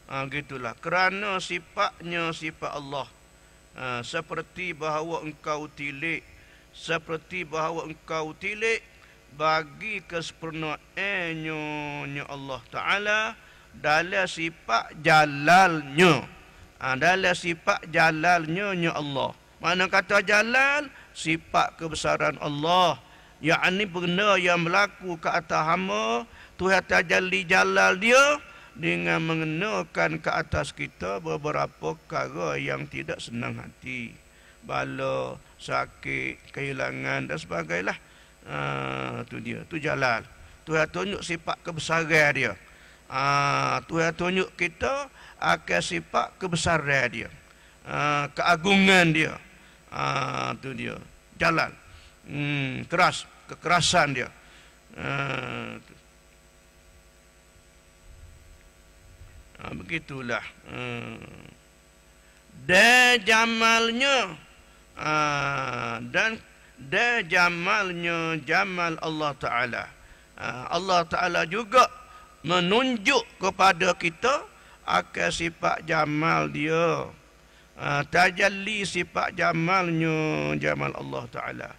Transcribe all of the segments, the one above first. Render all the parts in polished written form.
Gitulah. Kerana sifatnya sifat Allah. Seperti bahawa engkau tilik, seperti bahawa engkau tilik bagi kesempurnaannya Allah Ta'ala dalam sifat jalalnya. Dalam sifat jalalnya Allah. Mana kata jalal? Sifat kebesaran Allah. Yakni benda yang berlaku ke atas hamba, Tuhan tajalli jalal dia dengan mengenakan ke atas kita beberapa perkara yang tidak senang hati. Bala, sakit, kehilangan dan sebagainya. Tu dia, tu jalal. Tuhan tunjuk sifat kebesaran dia. Tuhan tunjuk kita akan sifat kebesaran dia. Keagungan dia. Tu dia, jalal. Keras, kekerasan dia. Begitulah. Dan jamalnya dan jamalnya jamal Allah Ta'ala. Allah Ta'ala juga menunjuk kepada kita akan sifat jamal dia. Tajalli sifat jamalnya jamal Allah Ta'ala.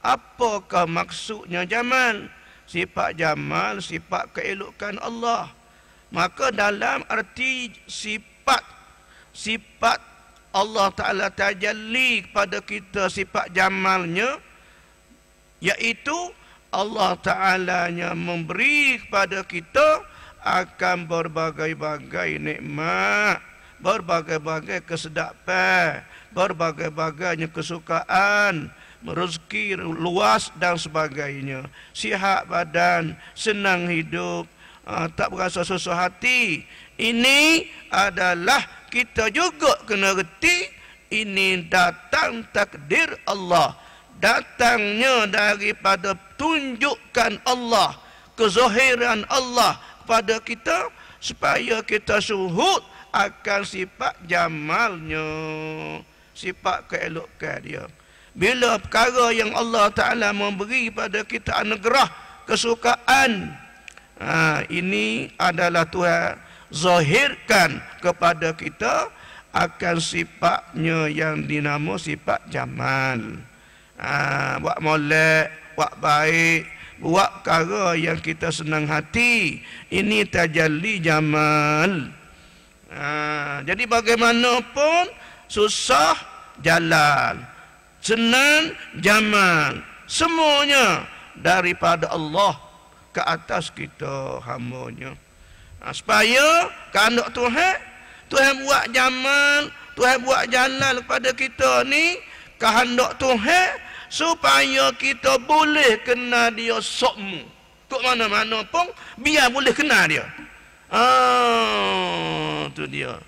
Apakah maksudnya jamal? Sifat jamal, sifat keelokan Allah. Maka dalam arti sifat Allah Ta'ala tajalli kepada kita sifat jamalnya, iaitu Allah Ta'alanya memberi kepada kita akan berbagai-bagai nikmat, berbagai-bagai kesedapan, berbagai-bagainya kesukaan, rezeki luas dan sebagainya. Sihat badan, senang hidup, tak berasa susah hati. Ini adalah kita juga kena reti, ini datang takdir Allah, datangnya daripada tunjukkan Allah, kezahiran Allah kepada kita, supaya kita syuhud akan sifat jamalnya, sifat keelokan dia. Bila perkara yang Allah Ta'ala memberi pada kita anugerah, kesukaan, ini adalah Tuhan zahirkan kepada kita akan sifatnya yang dinamo sifat jamal. Buat molek, buat baik, buat perkara yang kita senang hati, ini tajalli jamal. Jadi bagaimanapun susah jalal, senang jamal, semuanya daripada Allah ke atas kita hambanya. Supaya kehendak Tuhan buat jamal, Tuhan buat jalal kepada kita ni, kehendak Tuhan supaya kita boleh kenal dia sokmu. Tuk mana-mana pun biar boleh kenal dia. Tu dia.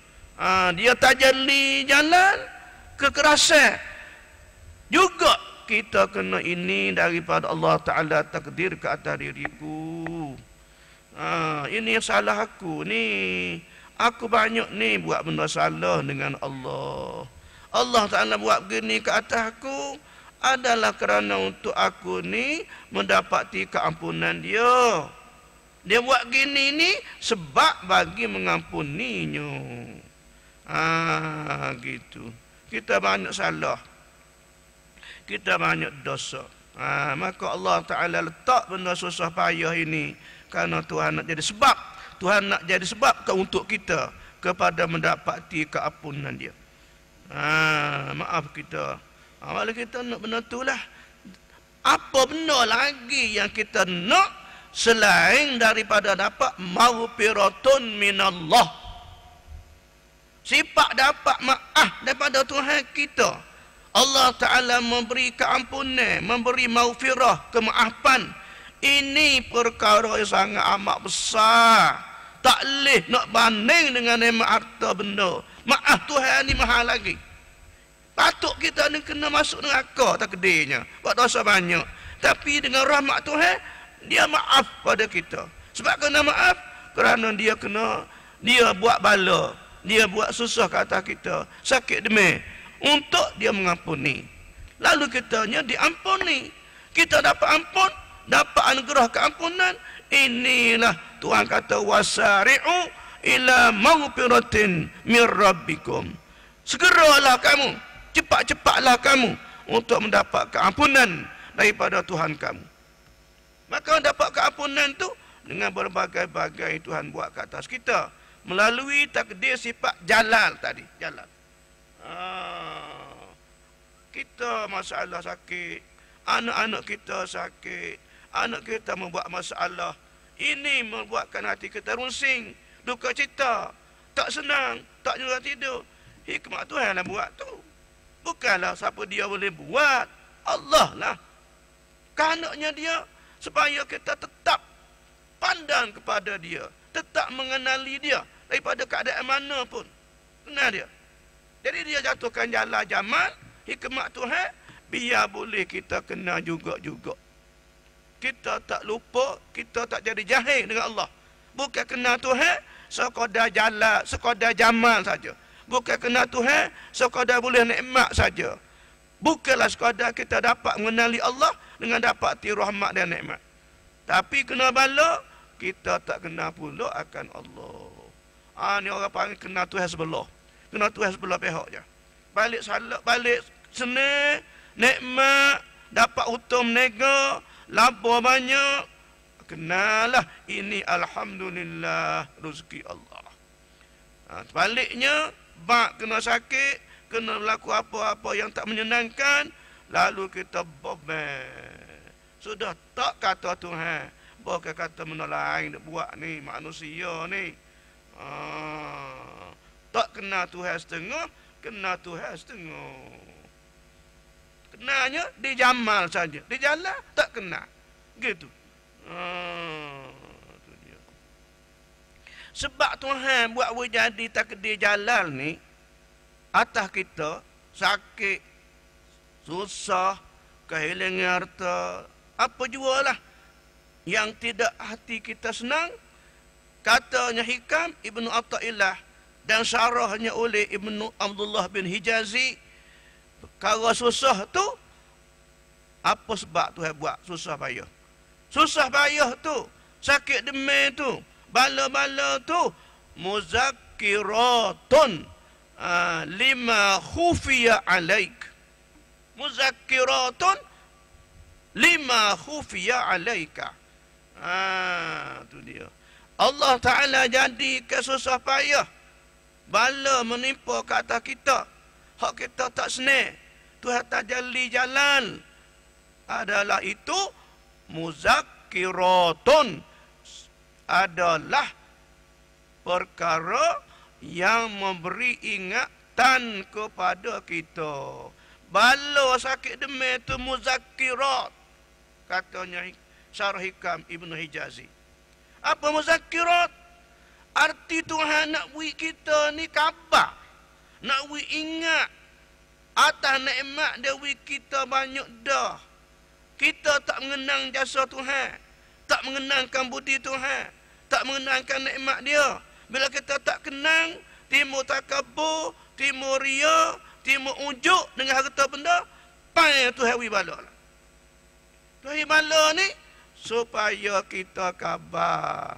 Dia tajalli jalal, kekerasan. Juga kita kena ini daripada Allah Ta'ala takdir ke atas diriku. Ini salah aku ni. Aku banyak ni buat benda salah dengan Allah. Allah Ta'ala buat begini ke atas aku adalah kerana untuk aku ni mendapati keampunan dia. Dia buat gini ni sebab bagi mengampuninya. Gitu. Kita banyak salah, kita banyak dosa. Maka Allah Ta'ala letak benda susah payah ini kerana Tuhan nak jadi sebab. Tuhan nak jadi sebab untuk kita kepada mendapati keampunan dia. Maaf kita. Malah kita nak benda tu lah. Apa benda lagi yang kita nak selain daripada dapat maghfiratun minallah? Sifat dapat maaf daripada Tuhan kita. Allah Ta'ala memberi keampunan, memberi maghfirah, kemaafan. Ini perkara yang sangat amat besar. Tak boleh nak banding dengan nikmat harta benda. Maaf Tuhan ni mahal lagi. Patut kita ni kena masuk neraka takdirnya, buat dosa banyak. Tapi dengan rahmat Tuhan, dia maaf pada kita. Sebab kena maaf, kerana dia buat bala, dia buat susah ke atas kita, sakit demi, untuk dia mengampuni. Lalu kitanya diampuni. Kita dapat ampun, dapat anugerah keampunan. Inilah Tuhan kata wasari'u ila maghfiratin min rabbikum. Segeralah kamu, cepat-cepatlah kamu untuk mendapat keampunan daripada Tuhan kamu. Maka dapat keampunan tu dengan berbagai-bagai Tuhan buat ke atas kita melalui takdir sifat jalal tadi. Jalal. Kita masalah sakit, anak-anak kita sakit, anak kita membuat masalah. Ini membuatkan hati kita runsing, duka cita, tak senang, tak juga tidur. Hikmat Tuhan yang buat tu. Bukanlah siapa dia boleh buat. Allah lah. Kehendaknya dia supaya kita tetap pandang kepada dia, tetap mengenali dia daripada keadaan mana pun. Kenal dia. Jadi dia jatuhkan jalan jamal, hikmat Tuhan, biar boleh kita kenal juga. Kita tak lupa, kita tak jadi jahil dengan Allah. Bukan kenal Tuhan sekadar jalan, sekadar jamal saja. Bukan kenal Tuhan sekadar boleh nikmat saja. Bukanlah sekadar kita dapat mengenali Allah dengan dapati rahmat dan nikmat. Tapi kena bala, kita tak kenal pula akan Allah. Ni orang panggil kenal Tuhan sebelah. Kenal Tuhan sebelah pihak je. Balik salat, balik senang, nikmat, dapat hutum nega, laba banyak. Kenalah ini alhamdulillah rezeki Allah. Sebaliknya, bak kena sakit, kena berlaku apa-apa yang tak menyenangkan, lalu kita beban. Sudah tak kata Tuhan, bukan kata benda lain nak buat ni, manusia ni. Tak kena Tuhan setengah, kena Tuhan setengah. Kenanya di jamal saja, di jalan tak kena. Gitu. Tu dia. Sebab Tuhan buat jadi takdir jalal ni atas kita, sakit, susah, kehilangan harta, apa jualah yang tidak hati kita senang. Katanya Hikam Ibnu Athaillah dan syarahnya oleh Ibnu Abdullah bin Hijazi, perkara susah tu apa sebab Tuhan buat susah payah? Susah payah tu, sakit demam tu, bala-bala tu, muzakkiratun lima khufiya alaik. Muzakkiratun lima khufiya alaika. Tu dia. Allah Ta'ala jadikan susah payah, bala menimpa ke atas kita, hak kita tak senang, Tuhan tajalli jalan. Adalah itu muzakkiratun, adalah perkara yang memberi ingatan kepada kita. Bala sakit demam itu muzakkirat, katanya Syarah Hikam Ibnu Hijazi. Apa muzakkirat? Arti Tuhan nak beri kita ni khabar, nak beri ingat atas nikmat dia beri kita banyak dah. Kita tak mengenang jasa Tuhan, tak mengenangkan budi Tuhan, tak mengenangkan nikmat dia. Bila kita tak kenang, timbul takabur, timbul ria, timbul ujuk dengan harta benda, pai Tuhan beri bala lah. Tuhan bala ni supaya kita khabar.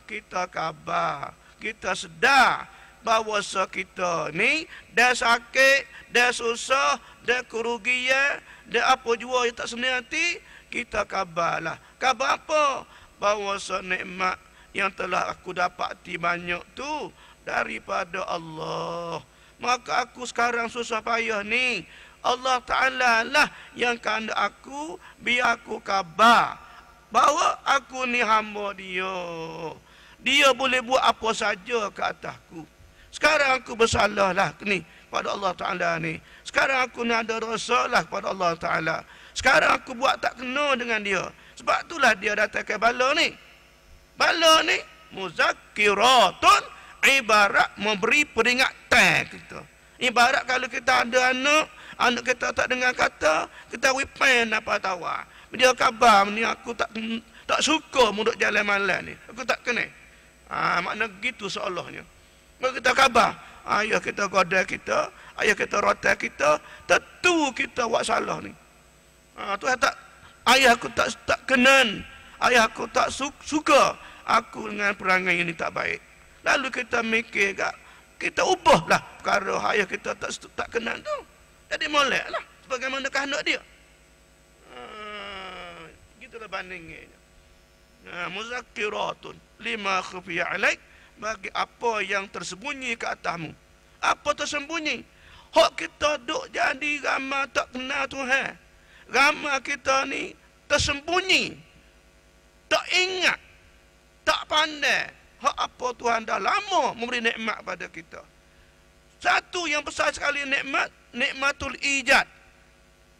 Kita khabar, kita sedar bahawa kita ni dah sakit, dah susah, dah kerugian, dah apa jua yang tak senang hati, kita khabarlah. Khabar apa? Bahawa nikmat yang telah aku dapati banyak tu daripada Allah. Maka aku sekarang susah payah ni, Allah Ta'ala lah yang kehendak aku, biar aku khabar bahawa aku ni hamba dia. Dia boleh buat apa saja ke atasku. Sekarang aku bersalah lah ni pada Allah Ta'ala ni. Sekarang aku ni ada rasa lah pada Allah Ta'ala. Sekarang aku buat tak kena dengan dia. Sebab itulah dia datangkan bala ni. Bala ni muzakkiratun, ibarat memberi peringatan kita. Ibarat kalau kita ada anak kita tak dengar kata, kita wipen apa tawa. Dia khabar ni aku tak suka muduk jalan malam ni. Aku tak kena. Makna gitu seolahnya. Maka kita khabar, ayah kita godal kita, ayah kita rotan kita, tentu kita buat salah ni. Tuhan tak, ayah aku tak kenan, ayah aku tak suka aku dengan perangai ini tak baik. Lalu kita mikir kita ubahlah perkara hayah kita tak kenal tu. Jadi moleklah sebagaimana kehendak dia. Gitulah bandingnya. Muzakkiratun lima khafiya alaik, bagi apa yang tersembunyi ke atasmu. Apa tersembunyi? Hak kita duk jadi ramai tak kenal Tuhan. Ramai kita ni tersembunyi, tak ingat, tak pandai hak apa Tuhan dah lama memberi nikmat pada kita. Satu yang besar sekali nikmatul ijad.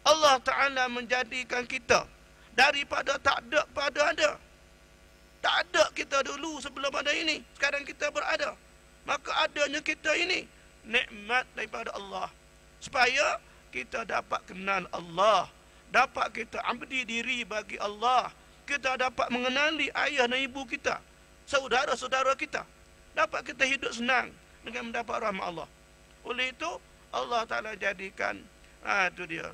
Allah Ta'ala menjadikan kita daripada tak ada pada ada. Tak ada kita dulu sebelum ada ini. Sekarang kita berada. Maka adanya kita ini nikmat daripada Allah. Supaya kita dapat kenal Allah. Dapat kita abdi diri bagi Allah. Kita dapat mengenali ayah dan ibu kita. Saudara-saudara kita. Dapat kita hidup senang dengan mendapat rahmat Allah. Oleh itu Allah Ta'ala jadikan itu dia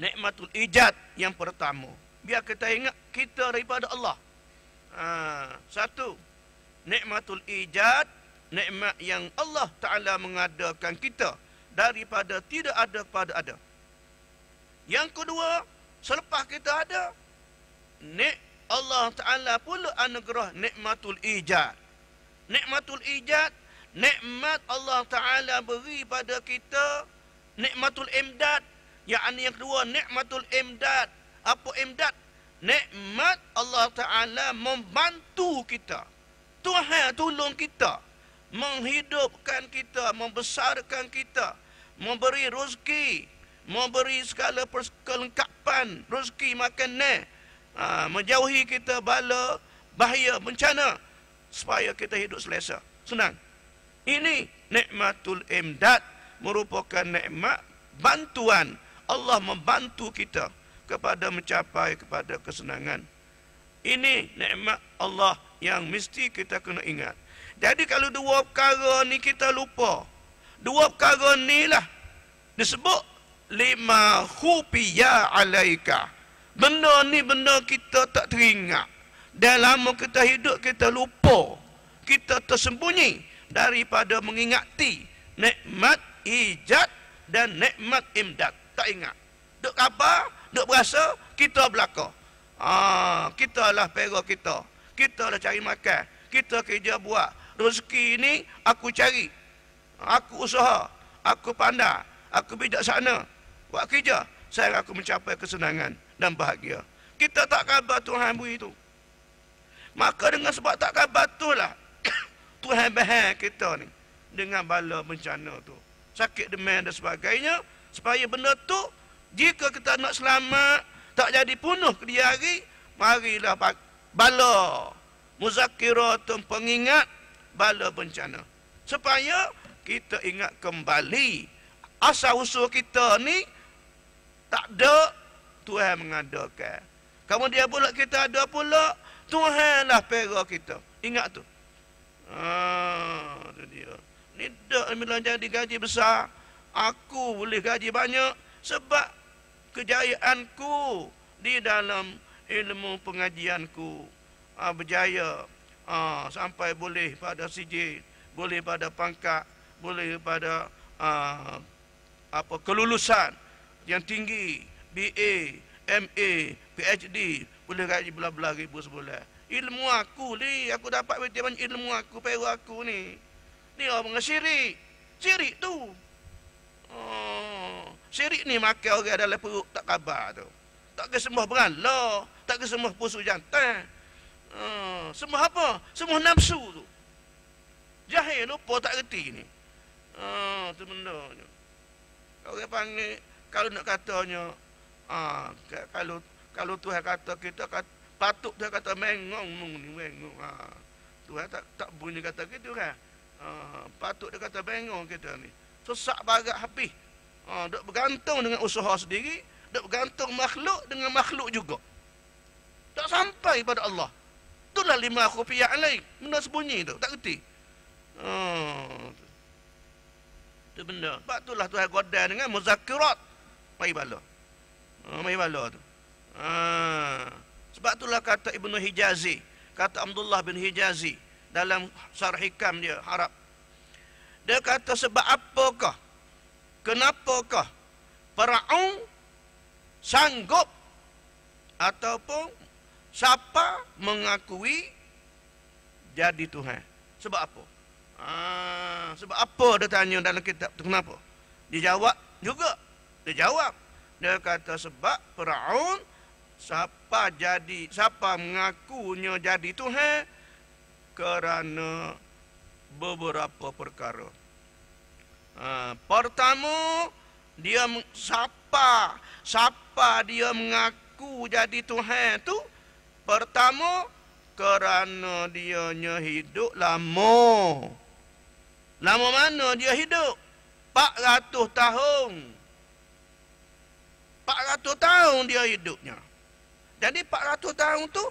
nikmatul ijad yang pertama. Biar kita ingat kita daripada Allah. Satu, nikmatul ijad, nikmat yang Allah Ta'ala mengadakan kita daripada tidak ada kepada ada. Yang kedua, selepas kita ada, Allah Ta'ala pula anugerah nikmatul ijad. Nikmatul ijad, nikmat Allah Ta'ala beri pada kita nikmatul imdad. Yang kedua, nikmatul imdad. Apa imdad? Nikmat Allah Ta'ala membantu kita. Tuhan tolong kita. Menghidupkan kita, membesarkan kita. Memberi rezeki. Memberi segala kelengkapan. Rezeki makanan. Menjauhi kita bala, bahaya, bencana. Supaya kita hidup selesa. Senang. Ini nikmatul imdad. Merupakan nikmat bantuan. Allah membantu kita kepada mencapai kepada kesenangan. Ini nikmat Allah yang mesti kita kena ingat. Jadi kalau dua perkara ni kita lupa, dua perkara ni lah disebut lima khufiya alaika. Benda ni benda kita tak teringat. Dah lama kita hidup kita lupa. Kita tersembunyi daripada mengingati nikmat ijad dan nikmat imdad. Tak ingat. Duk khabar, duk berasa kita belaka. Kita lah pera kita. Kita lah cari makan. Kita kerja buat. Rezeki ni aku cari. Aku usaha. Aku pandai. Aku bijaksana. Buat kerja. Saya aku mencapai kesenangan dan bahagia. Kita tak khabar Tuhan beri itu. Maka dengan sebab tak khabar tu lah Tuhan bahang kita ni dengan bala bencana tu. Sakit demam dan sebagainya. Supaya benda tu, jika kita nak selamat, tak jadi punuh ke dia hari, marilah bala muzakkiratun, pengingat bala bencana. Supaya kita ingat kembali asal-usul kita ni tak ada, Tuhan mengadakan. Kemudian pula kita ada pula, Tuhanlah pera kita. Ingat tu. Itu dia. Ni dak bila jadi gaji besar, aku boleh gaji banyak sebab kejayaanku di dalam ilmu pengajianku. Berjaya sampai boleh pada CJ, boleh pada pangkat, boleh pada kelulusan yang tinggi, BA, MA, PhD, boleh gaji belah-belah ribu sebulan. Ilmu aku ni, aku dapat banyak ilmu aku, pera aku ni. Ni orang syirik. Syirik tu. Syirik ni makan orang dalam perut tak khabar tu. Tak ke sembah berala, tak ke sembah pusu jantan. Sembah apa? Sembah nafsu tu. Jahil lupa tak reti ni. Tu benda ni. Orang panggil, kalau nak katanya, kalau Tuhan kata kita patut dia kata mengong ni mengong. Tuhan tak bunyi kata gitu kan. Patut dia kata bengong kita ni. Sesak barat habis. Duk bergantung dengan usaha sendiri, duk bergantung makhluk dengan makhluk juga. Tak sampai pada Allah. Itulah lima khufiya alaik. Benda sembunyi tu, tak reti. Itu benda. Sebab itulah Tuhan godam dengan muzakkirat. Mai bala. Mai bala tu. Sebab itulah kata Ibnu Hijazi, kata Abdullah bin Hijazi, dalam Sarh Hikam dia Arab. Dia kata sebab apakah? Kenapakah Firaun sanggup ataupun siapa mengakui jadi Tuhan? Sebab apa? Sebab apa dia tanya dalam kitab tu, kenapa? Dia jawab juga. Dia jawab. Dia kata sebab Firaun siapa mengakunya jadi Tuhan kerana beberapa perkara. Pertama, siapa dia mengaku jadi Tuhan tu? Pertama, kerana dia hidup lama. Lama mana dia hidup? 400 tahun. 400 tahun dia hidupnya. Jadi 400 tahun tu,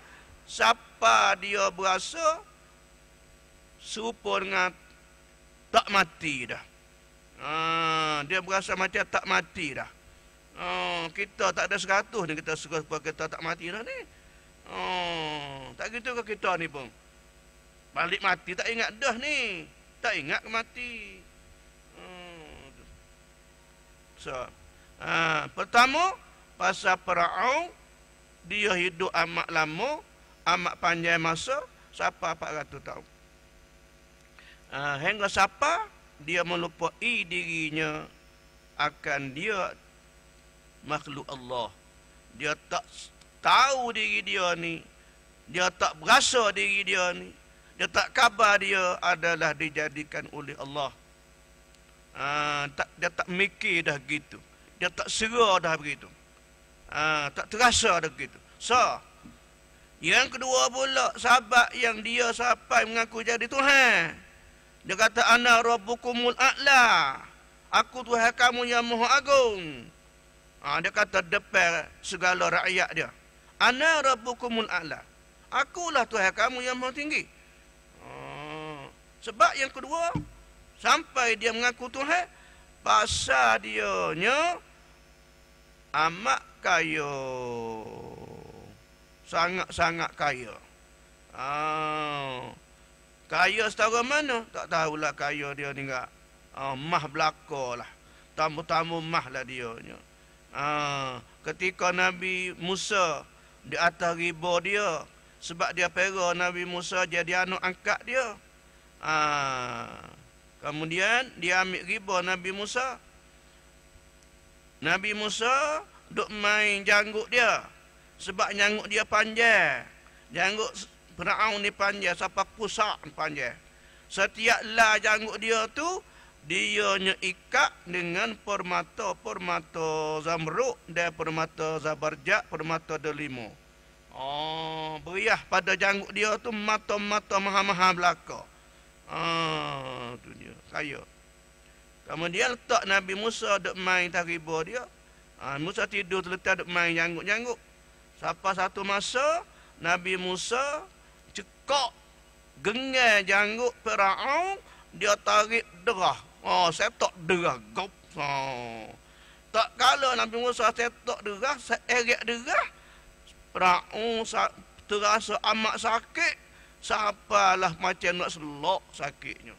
siapa dia berasa serupa dengan tak mati dah. Dia berasa macam tak mati dah. Kita tak ada 100 ni, kita suka kita tak mati dah ni. Tak gitu ke kita ni pun? Balik mati tak ingat dah ni. Tak ingat ke mati. Pertama, pasal Firaun dia hidup amat lama, amat panjang masa, sampai 400 tahun. Hingga siapa dia melupai dirinya akan dia makhluk Allah. Dia tak tahu diri dia ni, dia tak berasa diri dia ni, dia tak khabar dia adalah dijadikan oleh Allah. Dia tak mikir dah gitu. Dia tak sera dah begitu. Tak terasa dah begitu. So, yang kedua pula, sahabat yang dia sampai mengaku jadi Tuhan. Dia kata, ana rabbukumul a'la. Aku Tuhan kamu yang maha agung. Dia kata depan segala rakyat dia. Ana rabbukumul a'la. Akulah Tuhan kamu yang maha tinggi. Sebab yang kedua, sampai dia mengaku Tuhan, pasal dianya amat kaya. Sangat-sangat kaya. Kaya setara mana? Tak tahulah kaya dia ni enggak. Mah belaka lah. Tamu-tamu mah lah dia. Ketika Nabi Musa di atas riba dia, sebab dia pera Nabi Musa jadi anak angkat dia. Kemudian dia ambil riba Nabi Musa. Nabi Musa duk main janggut dia. Sebab janggut dia panjang. Janggut Firaun ni panjang, sampai pusat panjang. Setiap lah janggut dia tu, dia ikat dengan permata zamrud dan permata zabarjat, permata delima. Beriah pada janggut dia tu mata-mata maha-maha belaka. Tu dia, kaya. Kemudian letak Nabi Musa duk main tariba dia. Musa tidur terletak duk main janggut-janggut. Sampai satu masa, Nabi Musa cekak gengar janggut Firaun, dia tarik derah. Setok derah. Gop. Tak kala Nabi Musa setok derah, seret derah, Firaun terasa amat sakit. Sapalah macam nak selok sakitnya.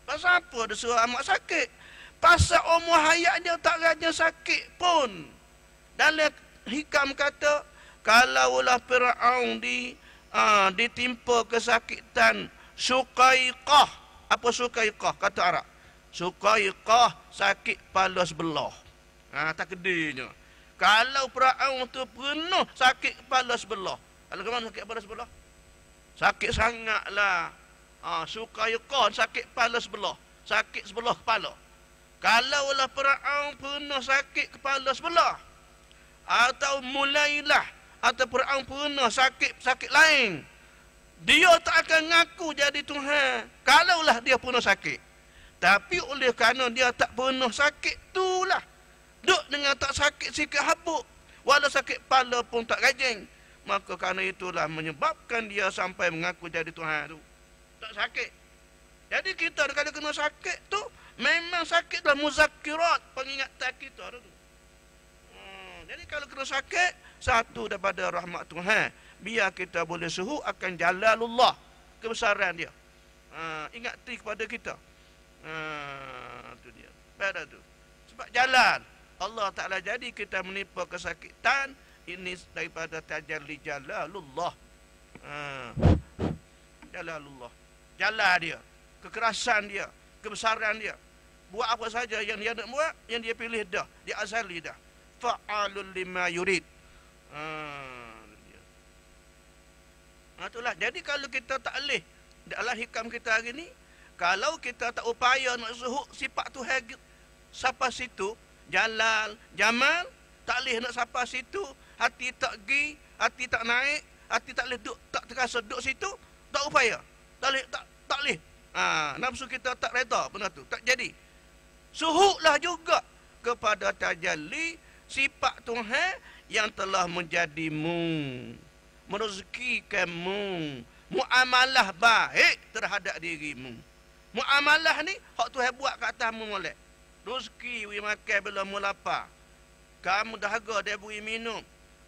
Pasal apa dia suruh amat sakit? Pasal umur hayat dia tak raja sakit pun. Dalam hikam kata, kalaulah Firaun ditimpa kesakitan syukaiqah. Apa syukaiqah? Kata Arab. Syukaiqah, sakit kepala sebelah. Tak kedainya. Kalau Firaun tu penuh sakit kepala sebelah. Kalau ke mana sakit kepala sebelah? Sakit sangatlah. Syukaiqah, sakit kepala sebelah. Sakit sebelah kepala. Kalaulah Firaun penuh sakit kepala sebelah, atau mulailah, atau Firaun penuh sakit lain, dia tak akan ngaku jadi Tuhan. Kalaulah dia penuh sakit. Tapi oleh kerana dia tak penuh sakit itulah, duk dengan tak sakit sikit habuk, walau sakit kepala pun tak rajin, maka kerana itulah menyebabkan dia sampai mengaku jadi Tuhan tu. Tak sakit. Jadi kita kalau kena sakit tu, memang sakitlah muzakkirat, pengingatan kita tu. Jadi kalau kena sakit, satu daripada rahmat Tuhan, biar kita boleh suhu akan jalalullah, kebesaran dia. Ingat kepada kita. Tu dia. Pada tu. Sebab jalan Allah Ta'ala jadi kita menimpa kesakitan, ini daripada tajalli jalalullah. Jalalullah. Jalan dia, kekerasan dia, kebesaran dia. Buat apa saja yang dia nak buat, yang dia pilih dah, dia azali dah. Fa'alul lima yurid. Itulah. Jadi kalau kita tak boleh dalam hikam kita hari ni, kalau kita tak upaya nak suhuk sifat Tuhan sampai situ, Jalal, Jamal, tak boleh nak sampai situ, hati tak pergi, hati tak naik, hati tak boleh duduk, tak terasa duduk situ, tak upaya. Tak boleh. Nafsu kita tak reda benda tu, tak jadi. Suhuklah juga kepada tajalli sifat Tuhan yang telah menjadimu, merezekikanmu, muamalah baik terhadap dirimu. Muamalah ni hak Tuhan buat kat atasmu molek. Rezeki we makan bila mu lapar. Kamu dahaga dia beri minum.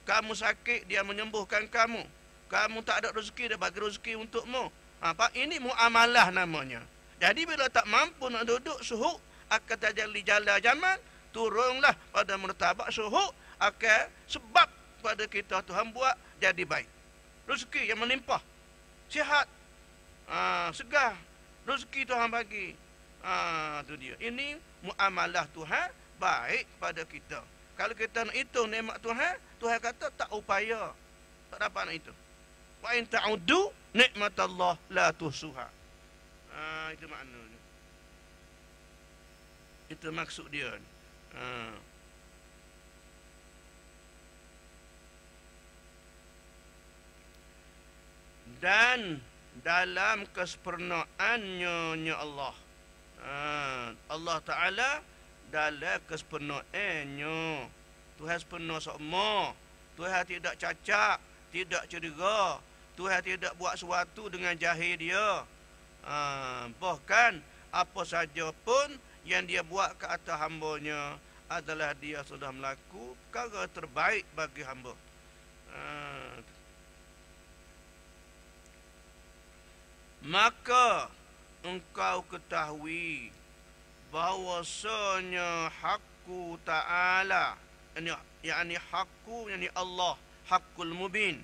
Kamu sakit dia menyembuhkan kamu. Kamu tak ada rezeki dia bagi rezeki untukmu. Pak, ini muamalah namanya. Jadi bila tak mampu nak duduk suhuk akan tajalli jala jamal, turunlah pada martabat suhuk akan sebab pada kita Tuhan buat jadi baik. Rezeki yang melimpah, sihat, segar, rezeki Tuhan bagi. Tu dia. Ini muamalah Tuhan baik pada kita. Kalau kita nak hitung nikmat Tuhan, Tuhan kata tak upaya, tak dapat nak hitung. Wa in ta'uddu nikmatallah la tuhsuha. Itu maknanya. Itu maksud dia. Dan dalam kesempurnaannya Allah, Allah Ta'ala dalam kesempurnaannya, Tuhan sempurna semua. Tuhan tidak cacat, tidak cedera. Tuhan tidak buat sesuatu dengan jahil dia. Bahkan apa saja pun yang dia buat ke atas hambanya adalah dia sudah melakukan perkara terbaik bagi hamba. Maka engkau ketahui bahwasanya hakku Ta'ala, yakni hakku, yakni Allah, hakul mubin.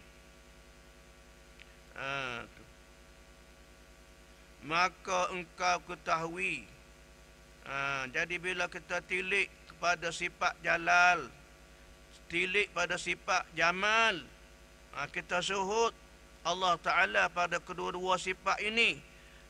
Maka engkau ketahui. Jadi bila kita tilik kepada sifat jalal, tilik pada sifat jamal, kita syuhud Allah Ta'ala pada kedua-dua sifat ini.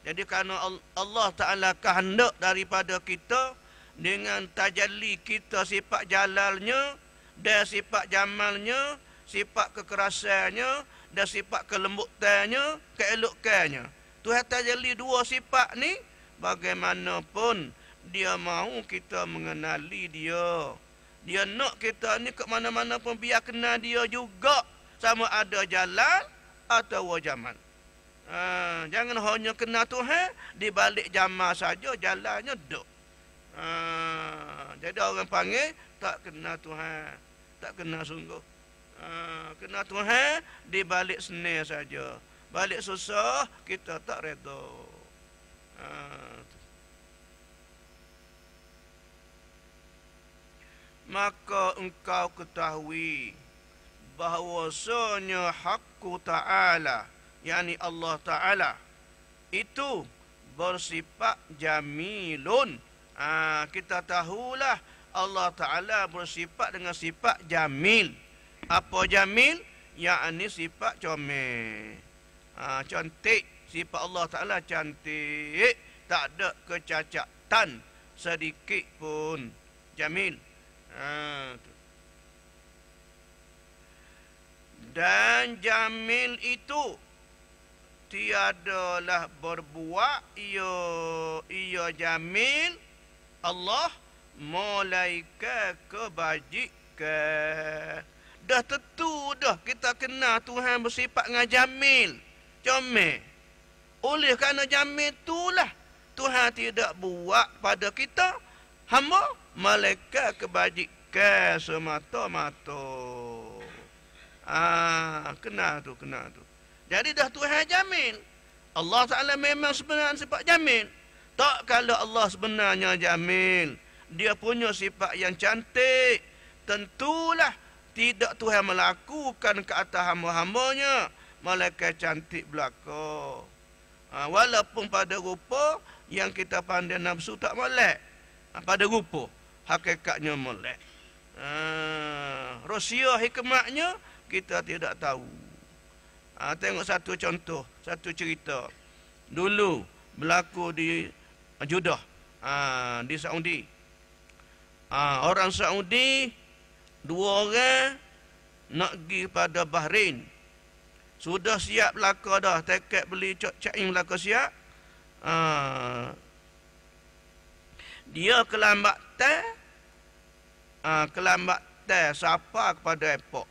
Jadi kerana Allah Ta'ala kehendak daripada kita dengan tajalli kita sifat jalalnya dan sifat jamalnya, sifat kekerasannya dan sifat kelembutannya, keelokannya. Tuhan tajalli dua sifat ni, bagaimanapun dia mahu kita mengenali dia. Dia nak kita ni ke mana-mana pun biar kenal dia juga, sama ada jalal atau jamal. Jangan hanya kenal Tuhan di balik jamal saja, jalannya duk. Jadi orang panggil tak kenal Tuhan, tak kenal sungguh. Kenal Tuhan di balik senang saja, balik susah kita tak reda. Maka engkau ketahui bahwasanya hakku Ta'ala, yakni Allah Ta'ala, itu bersifat jamilun. Kita tahulah Allah Ta'ala bersifat dengan sifat jamil. Apa jamil? Yakni sifat comel. Cantik. Sifat Allah Ta'ala cantik. Tak ada kecacatan sedikit pun. Jamil. Dan jamil itu tiadalah berbuat ia jamil Allah melainkan kebajikan. Dah tentu dah kita kenal Tuhan bersifat dengan jamil, comel. Oleh kerana jamil itulah Tuhan tidak buat pada kita hamba malaikat kebajikan semata-mata. Kenal tu. Jadi dah Tuhan jamil. Allah Ta'ala memang sebenarnya sifat jamil. Tak kalau Allah sebenarnya jamil, dia punya sifat yang cantik, tentulah tidak Tuhan melakukan ke atas hamba-hambanya malaikat cantik belaka. Walaupun pada rupa yang kita pandai nafsu tak molek, pada rupa hakikatnya molek. Rahsia hikmatnya kita tidak tahu. Tengok satu contoh, satu cerita. Dulu berlaku di Jeddah, di Saudi. Orang Saudi, 2 orang nak pergi pada Bahrain. Sudah siap belaka dah, tiket beli check-in belaka siap. Dia kelambatan siapa kepada airport.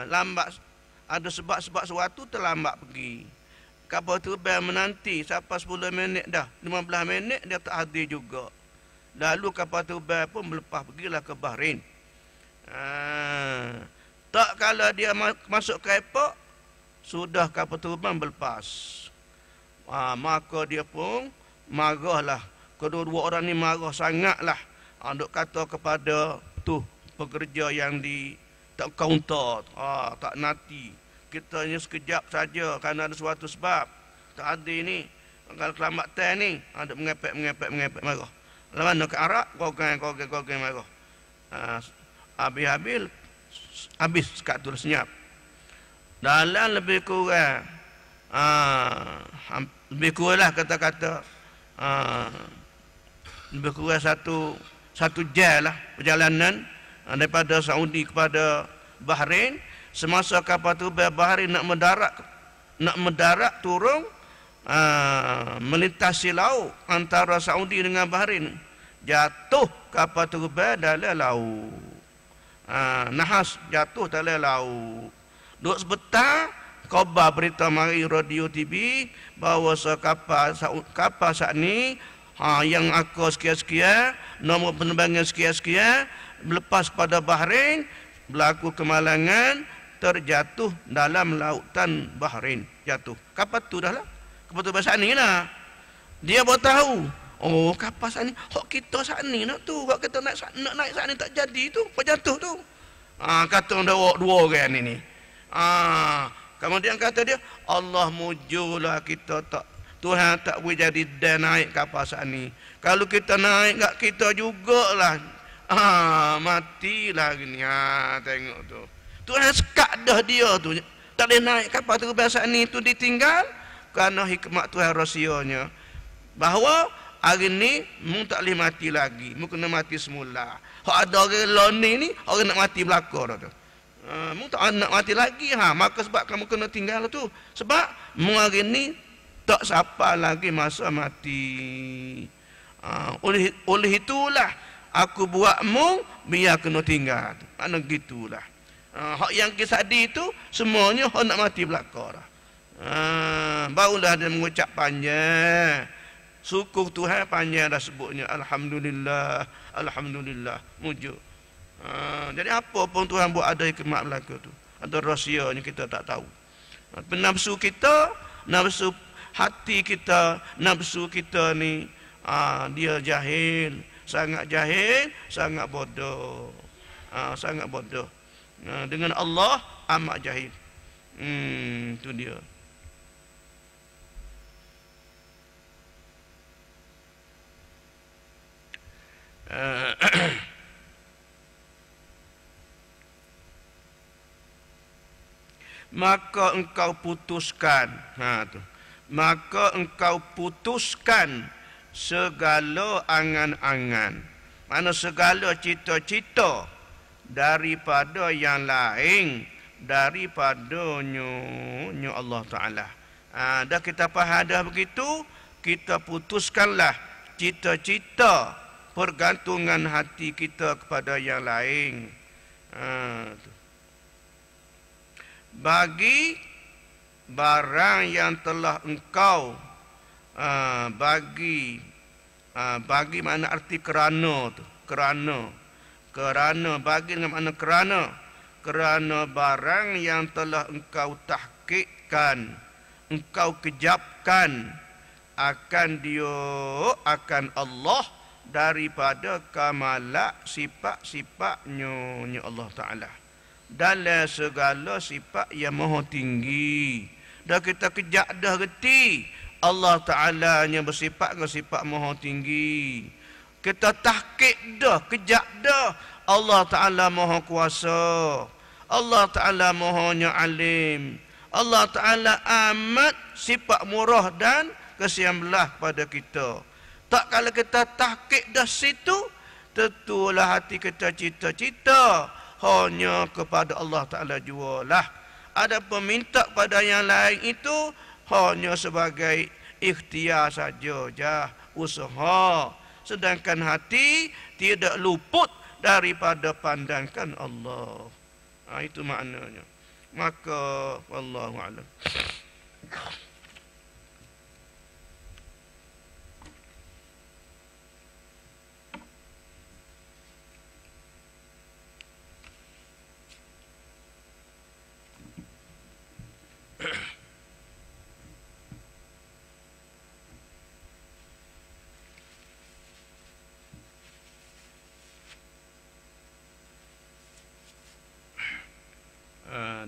Lambat, ada sebab-sebab sesuatu terlambat pergi. Kapal terbang menanti sampai 10 minit dah, 15 minit dia tak hadir juga. Lalu kapal terbang pun melepas pergilah ke Bahrain. Tak kalau dia masuk ke airport, sudah kapal terbang berlepas. Maka dia pun marahlah. Kedua-dua orang ni marah sangatlah. Duk kata kepada tu pekerja yang di tak kaunter, tak nanti. Kita ni sekejap saja kerana ada suatu sebab. Tak ada ni. Kalau kelambatan ni, ada mengepek marah. Lalu mana ke Arab, kogang marah. Habis sekat tu senyap. Dalam lebih kurang lah kata-kata lebih kurang satu jam lah perjalanan daripada Saudi kepada Bahrain. Semasa kapal tu Bahrain nak mendarat turun melintasi laut antara Saudi dengan Bahrain, jatuh kapal tu dalam laut. Nahas jatuh dalam laut. Duk sebentar khabar berita mari radio TV bahawa kapal saat ni yang aku sekian-sekian, nombor penerbangan sekian-sekian melepas pada Bahrain, berlaku kemalangan, terjatuh dalam lautan Bahrain. Jatuh. Kapal tu dah lah. Kapal tu bahasa ni lah. Dia baru tahu. Oh, kapal saat ni. Hak kita saat ni nak tu. Hak kita nak naik saat ni tak jadi tu. Hak jatuh tu. Kata dua orang ni. Kemudian kata dia, Allah mujulah kita tak. Tuhan tak boleh jadi dan naik kapal saat ni. Kalau kita naik kat kita jugalah. Matilah gini. Tengok tu. Tuhan sekat dah dia tu. Tak boleh naik kapal tu biasa ni tu ditinggal. Kerana hikmat Tuhan rahsianya. Bahawa hari ni mu tak boleh mati lagi. Mu kena mati semula. Hak ada orang loni ni, orang nak mati belakang dah tu. Mu tak nak mati lagi. Maka sebab kamu kena tinggal tu. Sebab mu hari ni tak siapa lagi masa mati. Oleh itulah aku buatmu biar kena tinggal. Mana gitulah. Hak yang kisadi itu semuanya hak nak mati belakang dah. Barulah dia mengucap panjang. Syukur Tuhan panjang dah sebutnya. Alhamdulillah, Alhamdulillah. Mujuk. Jadi apa pun Tuhan buat ada hikmat belaka tu. Ada rahsianya kita tak tahu. Nafsu kita, nafsu hati kita, nafsu kita ni dia jahil, sangat bodoh. Sangat bodoh. Dengan Allah amat jahil. Itu dia. Maka engkau putuskan, maka engkau putuskan segala angan-angan, mana segala cita-cita daripada yang lain daripada nyo Allah Ta'ala. Dah kita faham dah begitu, kita putuskanlah cita-cita pergantungan hati kita kepada yang lain. Bagi barang yang telah engkau bagi mana arti kerana tu, kerana bagi dengan makna kerana barang yang telah engkau tahqiqkan, engkau kejapkan akan dia, akan Allah daripada kamalat sifat-sifatnya Allah Ta'ala dalam segala sifat yang maha tinggi. Dah kita kejap dah reti Allah Ta'ala nya bersifat dengan sifat maha tinggi. Kita tahqiq dah, kejap dah Allah Ta'ala maha kuasa, Allah Ta'ala mahanya alim, Allah Ta'ala amat sifat murah dan kasihan belah pada kita. Tak kalau kita tahqiq dah situ, tentulah hati kita cita-cita hanya kepada Allah Ta'ala jualah. Ada peminta pada yang lain itu hanya sebagai ikhtiar saja, jah, usaha. Sedangkan hati tidak luput daripada pandangan Allah. Itu maknanya. Maka wallahu a'lam.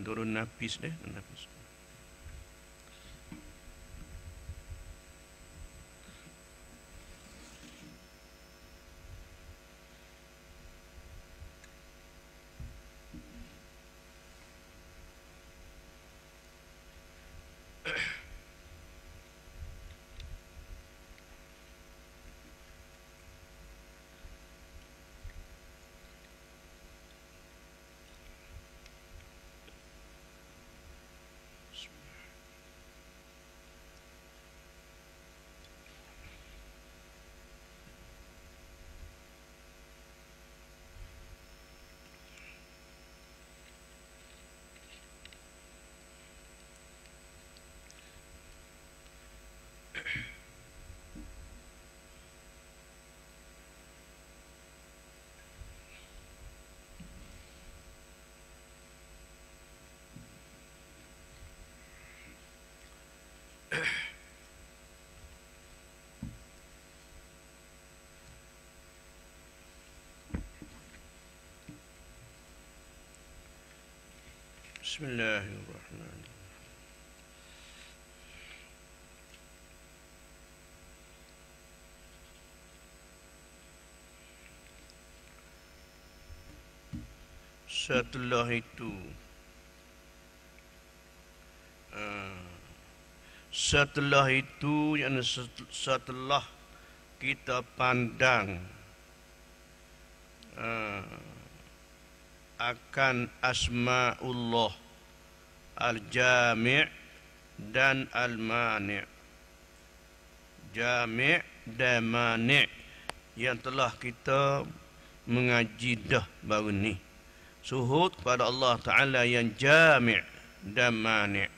Turun napis deh, napis. Bismillahirrahmanirrahim. Setelah itu, yang setelah kita pandang akan asma'ullah al-jami' dan al-mani'. Jami' dan mani' yang telah kita mengaji dah baru ni. Suhud kepada Allah Ta'ala yang jami' dan mani'.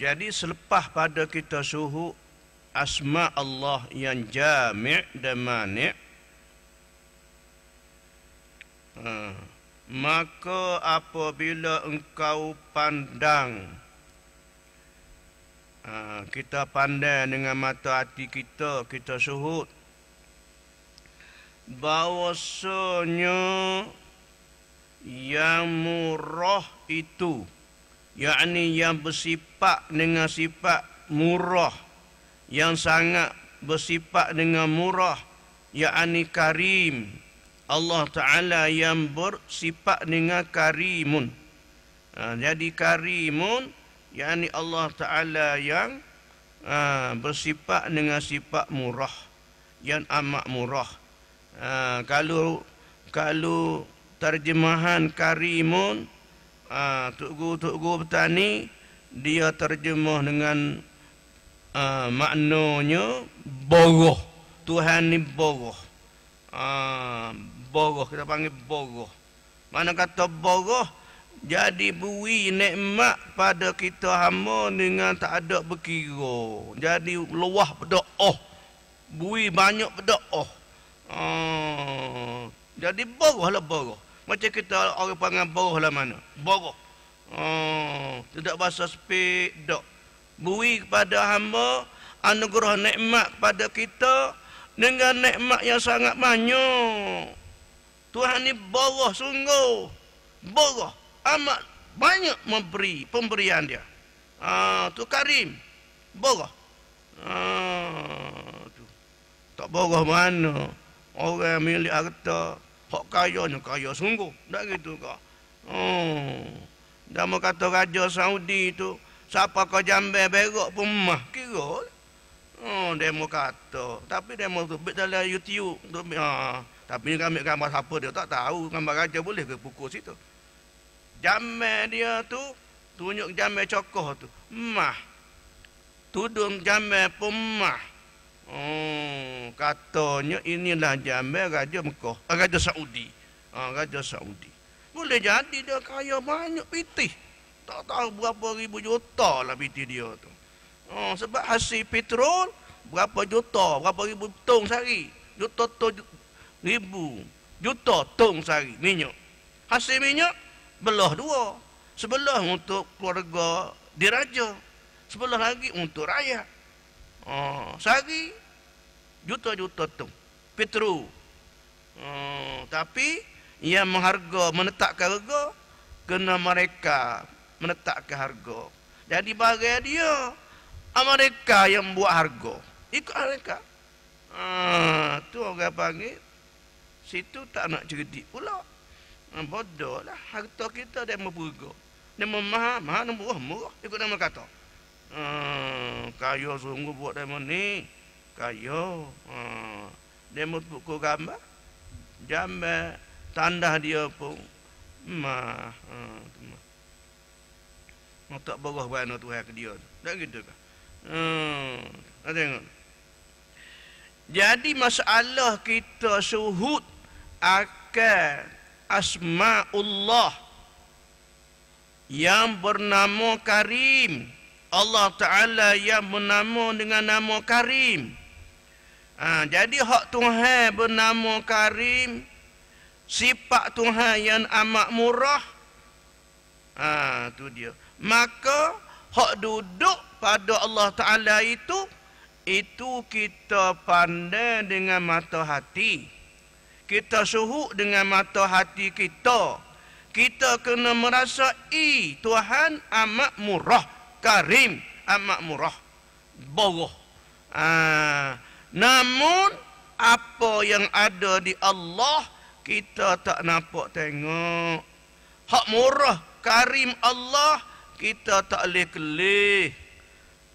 Jadi selepas pada kita suhud asma' Allah yang jami' dan mani', maka apabila engkau pandang, kita pandang dengan mata hati kita, kita suhud bahwasanya yang murah itu, yakni yang bersifat dengan sifat murah, yang sangat bersifat dengan murah, yakni karim, Allah Ta'ala yang bersifat dengan karimun. Jadi karimun, yakni Allah Ta'ala yang bersifat dengan sifat murah, yang amat murah. Kalau terjemahan karimun, Tok Guru Petani, dia terjemah dengan maknanya boroh. Tuhan ni boroh. Boroh, kita panggil boroh. Mana kata boroh, jadi beri nikmat pada kita hamba dengan tak ada berkira. Jadi luah berdoa, beri banyak berdoa. Jadi boroh lah boroh. Macam kita orang panggil boroh lah mana? Boroh. Tidak bahasa spek dok. Bui kepada hamba anugerah nikmat kepada kita dengan nikmat yang sangat banyak. Tuhan ni borah sungguh. Borah. Amat banyak memberi pemberian dia. Tu karim. Borah. Tu. Tak borah mana. Orang milik harta. Hak kayanya kaya sungguh. Tak gitu kau. Dah mau kata Raja Saudi tu. Siapa kau jambai berok pun mah. Kira. Dia mau kata. Tapi dia mau tu. Dalam YouTube. Tapi kami gambar siapa dia tak tahu. Gambar raja boleh ke pukul situ. Jamai dia tu. Tunjuk jamai cokoh tu. Mah. Tudung jamai pun mah. Katanya inilah jamai Raja Mekah. Raja Saudi. Raja Saudi. Boleh jadi dia kaya banyak pitih. Tak tahu berapa ribu juta lah pitih dia tu. Sebab hasil petrol berapa juta, berapa ribu tong sehari. Juta tong sehari minyak. Hasil minyak belah dua. Sebelah untuk keluarga diraja. Sebelah lagi untuk rakyat. Sehari juta-juta tong petrol. Tapi yang menetapkan harga kena mereka menetapkan harga. Jadi bagai dia Amerika yang buat harga. Ikut mereka. Tu orang panggil situ tak nak cerdik pula. Bodoh lah. Harta kita dia berharga. Dia mahal, dia murah. Ikut nama kata. Kaya sungguh buat dia ni. Kaya. Dia pukul gambar. Jambai. Tanda dia pun. Tak borah berana Tuhan ke dia. Tak gitu kan? Tengok. Jadi masalah kita syuhud akan asma'ullah yang bernama Karim. Allah Ta'ala yang bernama dengan nama Karim. Jadi hak Tuhan bernama Karim, sifat Tuhan yang amat murah. Tu dia. Maka hak duduk pada Allah Ta'ala itu kita pandai dengan mata hati. Kita syuhud dengan mata hati kita. Kita kena merasai Tuhan amat murah. Karim, amat murah. Borah. Namun apa yang ada di Allah kita tak nampak tengok. Hak murah, karim Allah kita tak boleh kelih.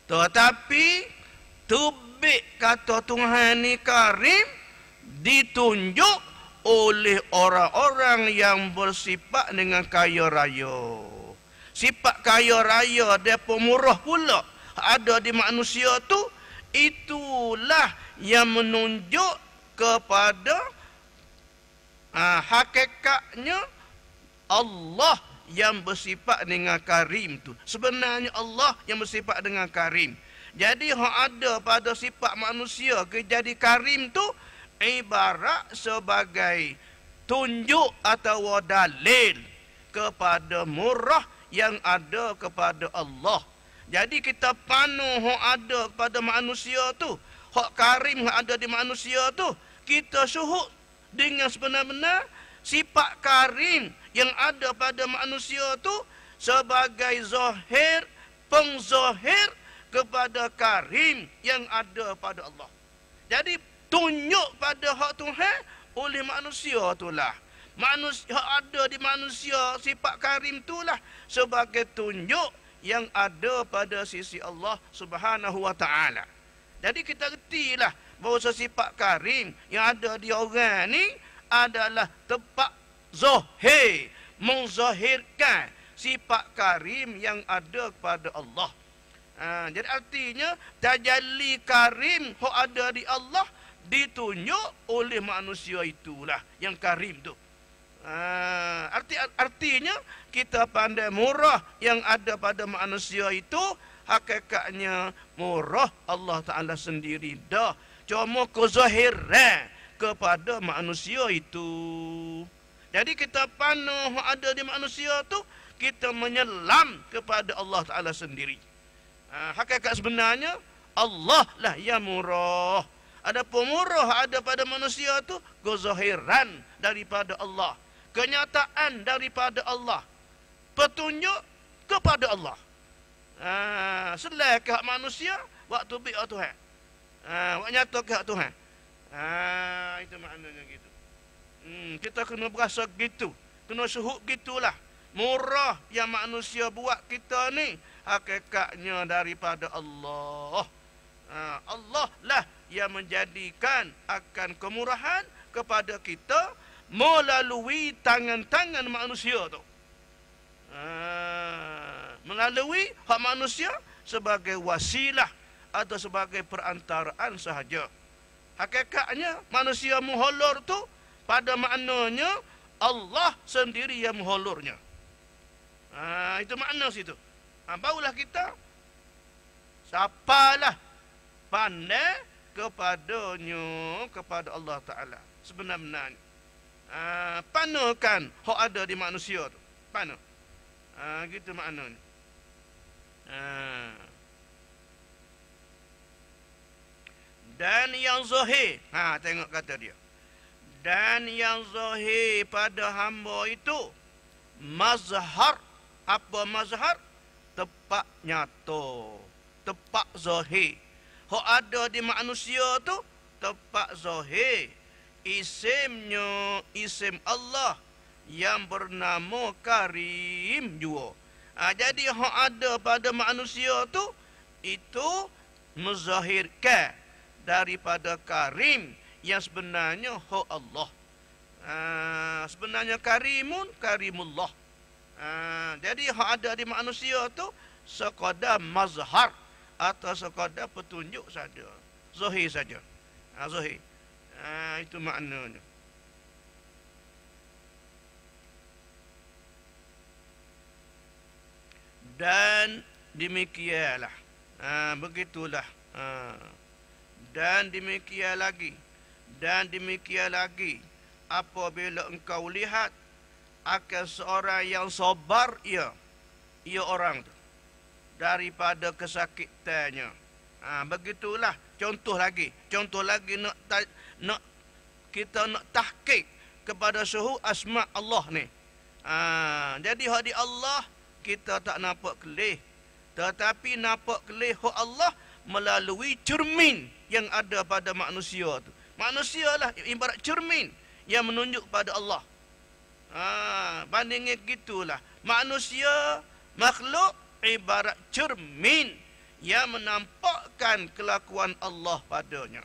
Tetapi tubik kata Tuhan ni karim ditunjuk oleh orang-orang yang bersifat dengan kaya raya. Sifat kaya raya dia pemurah pula ada di manusia tu. Itulah yang menunjuk kepada hakikatnya Allah yang bersifat dengan karim tu. Sebenarnya Allah yang bersifat dengan karim. Jadi hak ada pada sifat manusia jadi karim tu ibarat sebagai tunjuk atau dalil kepada murah yang ada kepada Allah. Jadi kita panu hak ada kepada manusia tu, hak karim hak ada di manusia tu, kita syuhud dengan sebenar-benar sifat karim yang ada pada manusia tu sebagai zahir, pengzahir kepada karim yang ada pada Allah. Jadi tunjuk pada hak Tuhan oleh manusia itulah. Manusia ada di manusia sifat karim itulah sebagai tunjuk yang ada pada sisi Allah Subhanahu wa taala. Jadi kita retilah bahawa sifat karim yang ada di orang ni adalah tepat zahir, menzahirkan sifat karim yang ada kepada Allah. Jadi artinya tajalli karim yang ada di Allah ditunjuk oleh manusia itulah yang karim tu. Artinya kita pandai murah yang ada pada manusia itu hakikatnya murah Allah Ta'ala sendiri dah. Cuma kezahiran kepada manusia itu. Jadi kita pandai ada di manusia tu kita menyelam kepada Allah Ta'ala sendiri. Hakikat sebenarnya Allah lah yang murah. Ada pemurah ada pada manusia tu kezahiran daripada Allah, kenyataan daripada Allah, petunjuk kepada Allah. Selai ke hak manusia, waktu bi hak Tuhan. Wak nyata ke hak Tuhan. Itu maknanya gitu. Kita kena berasa gitu, kena syuhud gitulah. Murah yang manusia buat kita ni hakikatnya daripada Allah. Allah lah yang menjadikan akan kemurahan kepada kita melalui tangan-tangan manusia tu. Melalui hak manusia sebagai wasilah atau sebagai perantaraan sahaja. Hakikatnya manusia muholor tu pada maknanya Allah sendiri yang muholornya. Itu makna situ. Barulah kita siapalah pandai kepadanya, kepada Allah Ta'ala sebenar-benarnya. Panakan hak ada di manusia tu. Pana. Gitu maknanya. Dan yang zahir, tengok kata dia. Dan yang zahir pada hamba itu mazhar. Apa mazhar? Tepat nyata, tepat zahir. Hak ada di manusia tu tepat zahir. Isimnya isim Allah yang bernama Karim juga. Jadi hak ada pada manusia tu itu menzahirkan daripada Karim yang sebenarnya hak Allah. Sebenarnya Karimun, Karimullah. Jadi hak ada di manusia tu sekadar mazhar atau sekadar petunjuk saja, zahir saja. Zahir. Itu maknanya. Dan demikianlah. Begitulah. Dan demikian lagi. Dan demikian lagi. Apabila engkau lihat akan seorang yang sabar, ia orang tu daripada kesakitannya. Begitulah. Contoh lagi nak kita nak tahqiq kepada suhu asma Allah ni. Jadi hak di Allah kita tak nampak kelih, tetapi nampak kelih hak Allah melalui cermin yang ada pada manusia tu. Manusia lah ibarat cermin yang menunjuk pada Allah. Bandingnya gitulah. Manusia, makhluk ibarat cermin yang menampakkan kelakuan Allah padanya.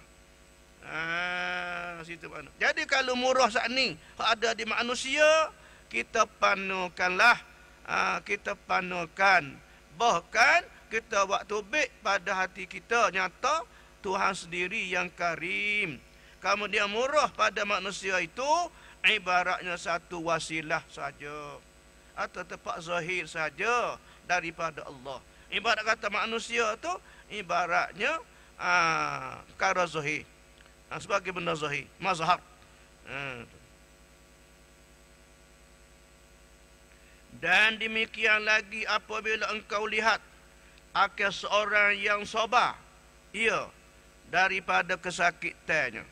Situ mana. Jadi kalau murah saat ni ada di manusia, kita panukanlah. Kita panukan. Bahkan kita buat tubik pada hati kita, nyata Tuhan sendiri yang Karim. Kemudian murah pada manusia itu ibaratnya satu wasilah saja atau tepat zahir saja daripada Allah. Ibarat kata manusia tu ibaratnya perkara zahir, sebagai benda zahir, mazhar. Dan demikian lagi apabila engkau lihat akan seorang yang sabar, ia daripada kesakitannya.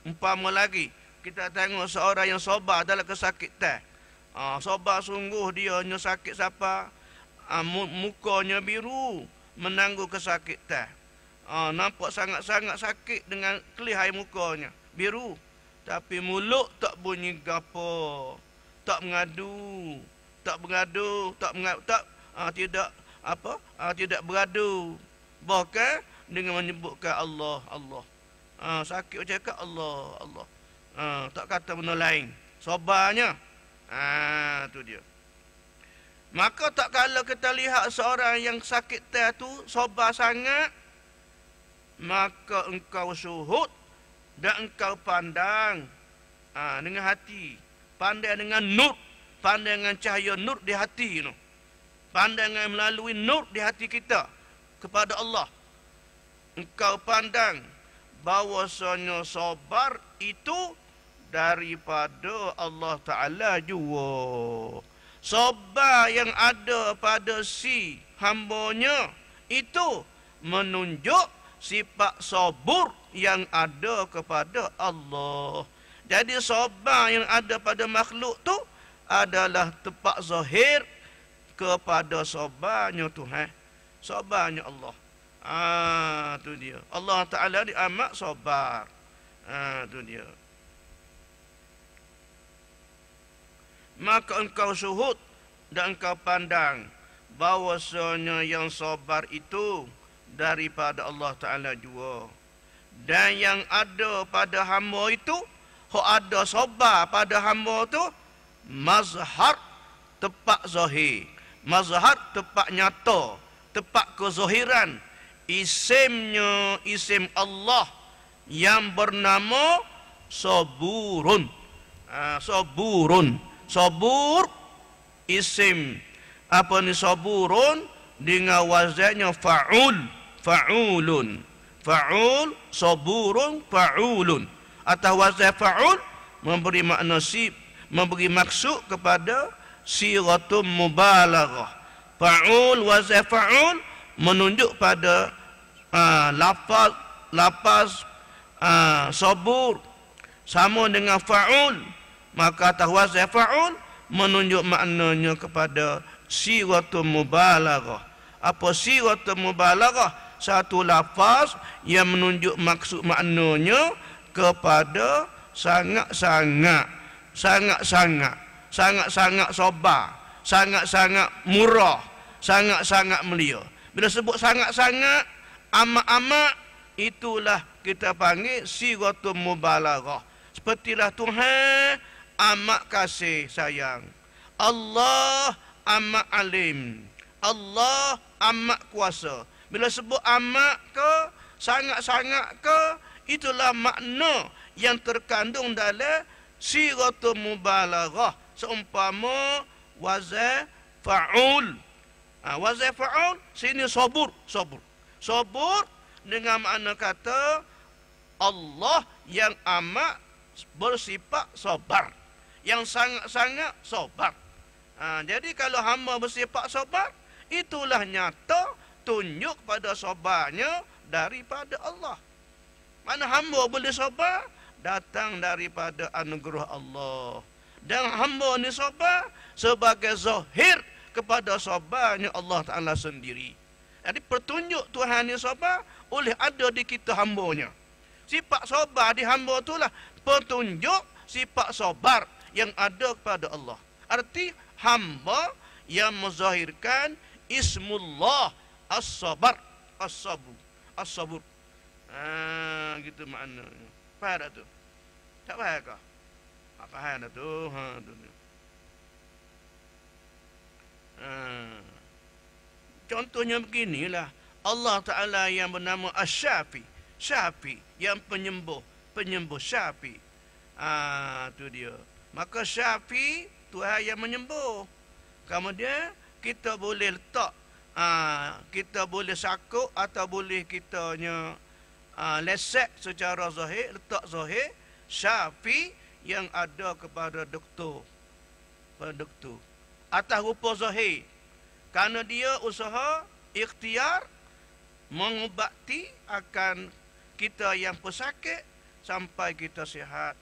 Umpama lagi kita tengok seorang yang sabar dalam kesakitan. Sabar sungguh dia sakit siapa? Mukanya biru, menangguh kesakitan. Nampak sangat-sangat sakit dengan kelihai mukanya, biru. Tapi mulut tak bunyi gapo, tak mengadu, tidak beradu. Bahkan dengan menyebutkan Allah, Allah. Sakit cakap Allah, Allah. Tak kata benda lain. Sabarnya. Tu dia. Maka tak kala kita lihat seorang yang sakit tu sabar sangat, maka engkau syuhud dan engkau pandang dengan hati, pandai dengan nur, pandai dengan cahaya nur di hati tu. Pandai dengan melalui nur di hati kita kepada Allah. Engkau pandang bahwasanya sabar itu daripada Allah Ta'ala juga. Sabar yang ada pada si hambanya itu menunjuk sifat sabur yang ada kepada Allah. Jadi sabar yang ada pada makhluk tu adalah tepat zahir kepada sabarnya Tuhan, sabarnya Allah. Tu dia. Allah Ta'ala dia amat sabar. Tu dia. Maka engkau syuhud dan engkau pandang bahawasanya yang sabar itu daripada Allah Ta'ala jua. Dan yang ada pada hamba itu, ada sabar pada hamba tu, mazhar tepat zahir, mazhar tepat nyata, tepat kezahiran. Isimnya isim Allah yang bernama Saburun. Saburun. Sabur isim apa ni saburun dengan wazannya fa'ul, fa'ulun. Fa'ul, saburun, fa'ulun. Atau wazan fa'ul memberi makna memberi maksud kepada siratum mubalaghah. Fa'ul, wazan fa'ul menunjuk pada lafaz sabur sama dengan fa'ul, maka atas wazan fa'ul menunjuk maknanya kepada siratum mubalaghah. Apa siratum mubalaghah? Satu lafaz yang menunjuk maksud maknanya kepada sangat-sangat sabar, sangat-sangat murah, sangat-sangat mulia. Bila sebut sangat-sangat, amat-amat, itulah kita panggil siratul mubalaghah. Sepertilah Tuhan amat kasih sayang, Allah amat alim, Allah amat kuasa. Bila sebut amat ke, sangat-sangat ke, itulah makna yang terkandung dalam siratul mubalaghah. Seumpama wazan fa'ul. Wazan fa'ul sini sabur, sabur. Sabur dengan makna kata Allah yang amat bersifat sabar, yang sangat-sangat sabar. Jadi kalau hamba bersifat sabar, itulah nyata tunjuk pada sabarnya daripada Allah. Mana hamba boleh sabar? Datang daripada anugerah Allah. Dan hamba ni sabar sebagai zahir kepada sabarnya Allah Ta'ala sendiri. Jadi petunjuk Tuhan ni sabar oleh ada di kita hambanya. Sifat sabar di hamba itulah petunjuk sifat sabar yang ada kepada Allah. Arti hamba yang menzahirkan ismullah as-sabar, as-sabur, as-sabur. Gitu maknanya. Faham tak tu? Tak faham kah? Faham tak tu? Contohnya beginilah. Allah Ta'ala yang bernama Asy-Syafi. Syafi yang penyembuh. Penyembuh Syafi. Tu dia. Maka Syafi Tuhan yang menyembuh. Kemudian kita boleh letak, kita boleh sakuk atau boleh kitanya lesek secara zahir, letak zahir Syafi yang ada kepada doktor. Pada doktor. Atas rupa zahir. Kerana dia usaha ikhtiar mengubati akan kita yang pesakit sampai kita sihat.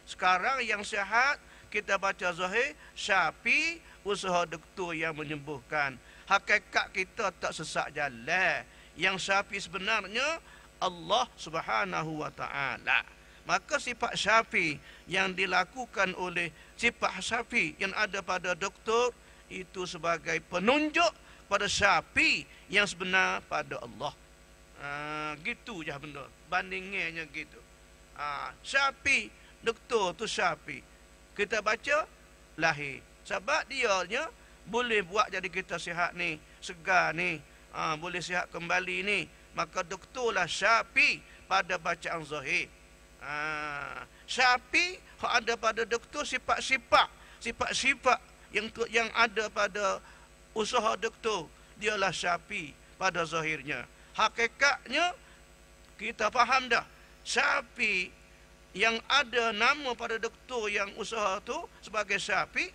Sekarang yang sihat kita baca zahir Syafi, usaha doktor yang menyembuhkan. Hakikat kita tak sesat jalan. Yang Syafi sebenarnya Allah Subhanahu wa Ta'ala. Maka sifat Syafi yang dilakukan oleh sifat Syafi yang ada pada doktor itu sebagai penunjuk pada Syafi yang sebenar pada Allah. Gitu je benda. Bandingannya gitu. Syafi, doktor tu Syafi. Kita baca lahir. Sebab dianya boleh buat jadi kita sihat ni, segar ni, boleh sihat kembali ni. Maka doktorlah Syafi pada bacaan zahir. Syafi ada pada doktor sifat-sifat yang ada pada usaha doktor, dialah Syafi pada zahirnya. Hakikatnya kita faham dah. Syafi yang ada nama pada doktor yang usaha tu sebagai Syafi,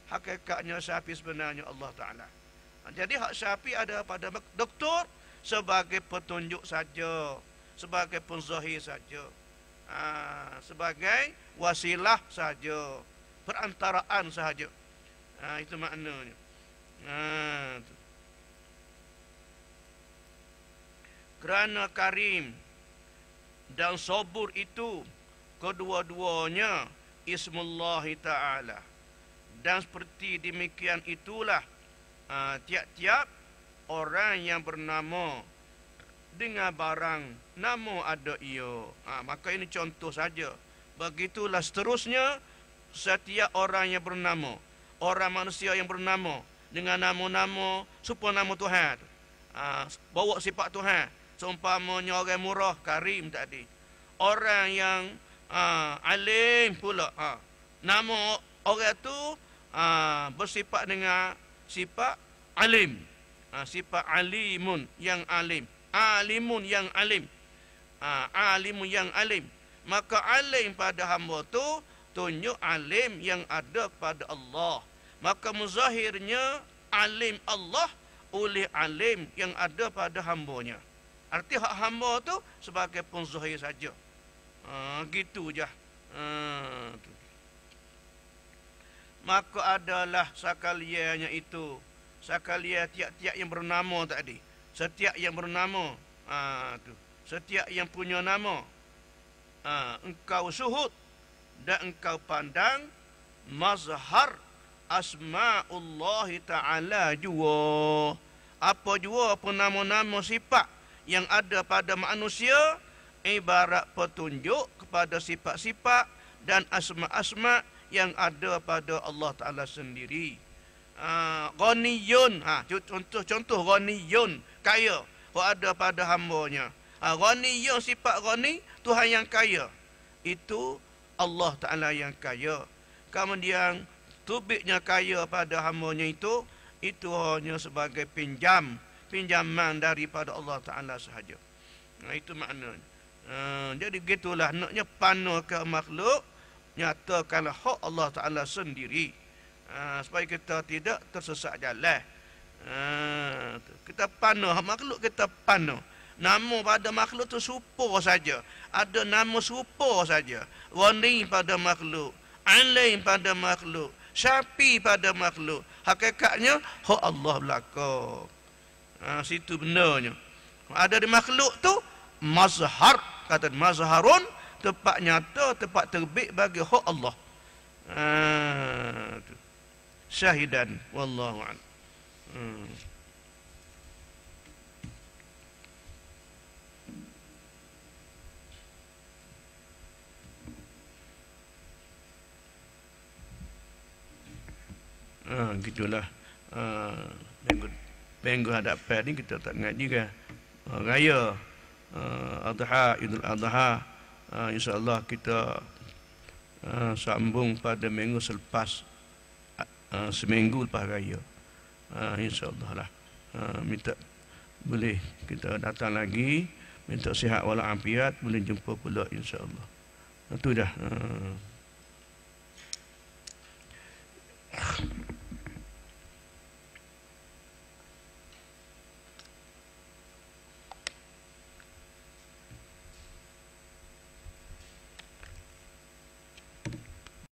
hakikatnya Syafi sebenarnya Allah Ta'ala. Jadi hak Syafi ada pada doktor sebagai petunjuk saja, sebagai penzahir saja, sebagai wasilah saja, perantaraan sahaja. Itu maknanya. Kerana karim dan sabur itu kedua-duanya Ismullah Ta'ala. Dan seperti demikian itulah tiap-tiap orang yang bernama dengan barang nama ada ia. Maka ini contoh saja. Begitulah seterusnya setiap orang yang bernama, orang manusia yang bernama dengan nama-nama supaya nama Tuhan, bawa sifat Tuhan. Seumpamanya orang murah, karim tadi. Orang yang alim pula, nama orang tu bersifat dengan sifat alim, sifat alimun yang alim, alimun yang alim, alimun yang alim. Maka alim pada hamba tu tunjuk alim yang ada pada Allah. Maka muzahirnya alim Allah oleh alim yang ada pada hambanya. Arti hak hamba tu sebagai penzahir saja. Gitu je. Maka adalah sakalianya itu, sakalia tiap-tiap yang bernama tadi, setiap yang bernama, setiap yang punya nama, engkau suhud dan engkau pandang mazhar asma'ullah ta'ala jua. Apa jua pun nama-nama sifat yang ada pada manusia ibarat petunjuk kepada sifat-sifat dan asma'-asma' yang ada pada Allah Ta'ala sendiri. Ghaniyun, contoh ghaniyun, kaya, ada pada hambanya. Ghaniyun, sifat ghani, Tuhan yang kaya. Itu Allah Ta'ala yang kaya. Kemudian tubiknya kaya pada hambanya itu hanya sebagai pinjaman daripada Allah Ta'ala sahaja. Itu maknanya. Jadi gitulah naknya panah ke makhluk, nyatakanlah hak Allah Ta'ala sendiri, supaya kita tidak tersesat jalan. Kita panah makhluk, kita panah. Nama pada makhluk tu serupa saja. Ada nama serupa saja. Ghani pada makhluk, alim pada makhluk, Syafi pada makhluk. Hakikatnya hak Allah belaka. Situ benarnya. Ada di makhluk tu mazhar, kata mazharun, tempat nyata, tempat terbit bagi hak Allah. Syahidan wallahu a'lam. Gitulah. Minggu hadapan ni kita tak ngaji kan. Raya Adha, Idul Adha, insya-Allah kita sambung pada minggu selepas, seminggu lepas raya. Insya-Allah lah. Minta boleh kita datang lagi, minta sihat walafiat, boleh jumpa pula insya-Allah. Itu dah.